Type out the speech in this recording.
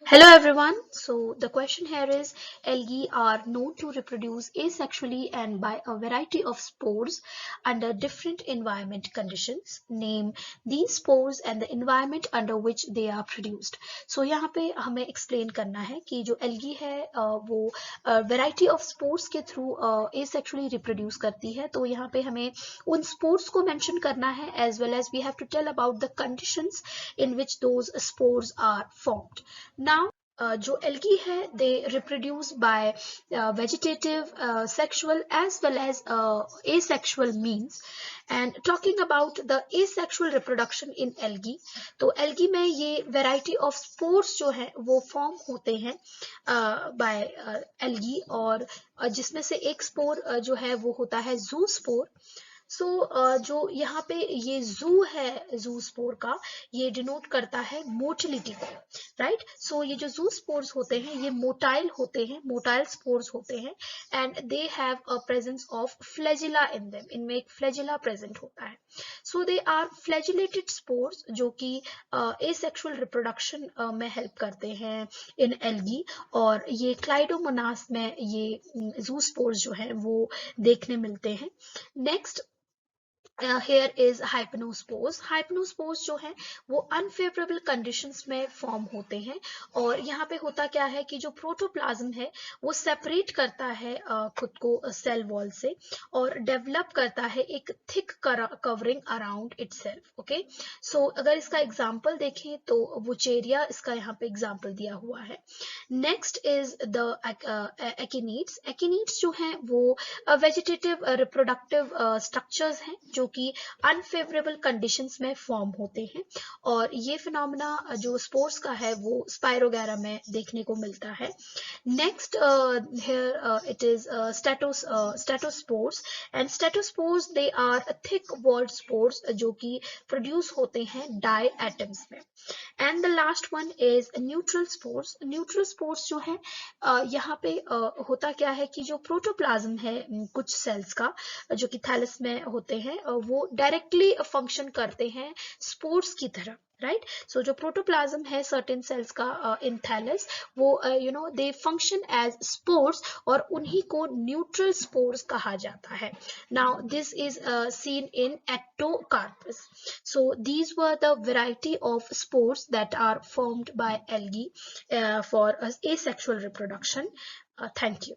Hello everyone. So the question here is algae are known to reproduce asexually and by a variety of spores under different environment conditions. Name these spores and the environment under which they are produced. So यहाँ पे हमें explain करना है कि जो algae है वो variety of spores के through asexually reproduce करती है. तो यहाँ पे हमें उन spores को mention करना है as well as we have to tell about the conditions in which those spores are formed. Now जो algae है they reproduce by vegetative, sexual as well as asexual means. And talking about the asexual reproduction in algae, तो algae में ये variety of spores जो है वो form होते हैं by algae और जिसमें से एक spore जो है वो होता है zoospore. सो जो यहाँ पे ये जू है जू स्पोर का ये डिनोट करता है मोटिलिटी को, राइट. सो ये जो जू स्पोर्स होते हैं ये मोटाइल होते हैं, मोटाइल स्पोर्स होते हैं and they have a presence of flagella in them. इनमें एक फ्लैजिला प्रेजेंट होता है. सो दे आर फ्लैजिलेटेड स्पोर्स जो कि एसेक्सुअल रिप्रोडक्शन में हेल्प करते हैं इन एल्गी. और ये क्लाइडोमोनास में ये जू स्पोर्स जो है वो देखने मिलते हैं. Next here is hypnospores. Hypnospores जो है वो अनफेवरेबल कंडीशंस में फॉर्म होते हैं और यहाँ पे होता क्या है कि जो प्रोटोप्लाज्म है वो सेपरेट करता है खुद को सेल वॉल से और डेवलप करता है एक thick covering around itself. Okay, so अगर इसका एग्जांपल देखें तो वुचेरिया इसका यहाँ पे एग्जांपल दिया हुआ है. Next is the akinetes. Akinetes जो हैं वो वेजिटेटिव रिप्रोडक्टिव स्ट्रक्चर्स हैं जो कि अनफेवरेबल कंडीशंस में फॉर्म होते हैं और ये फिनोमेना जो स्पोर्स का है वो स्पाइरोगैरा में देखने को मिलता है. Next here it is statospores and statospores they are thick walled spores जो कि प्रोड्यूस होते हैं डाई एटम्स में. And the last one is neutral spores. Neutral spores जो है यहाँ पे होता क्या है कि जो प्रोटोप्लाज्म है कुछ सेल्स का जो कि थैलस में होते हैं वो डायरेक्टली फंक्शन करते हैं स्पोर्स की तरह, राइट. सो जो प्रोटोप्लाज्म है सर्टेन सेल्स का इन थैलस वो दे फंक्शन एज स्पोर्स और उन्हीं को न्यूट्रल स्पोर्स कहा जाता है. Now this is seen in ectocarpus. So these were the variety of spores that are formed by algae for asexual reproduction. Thank you.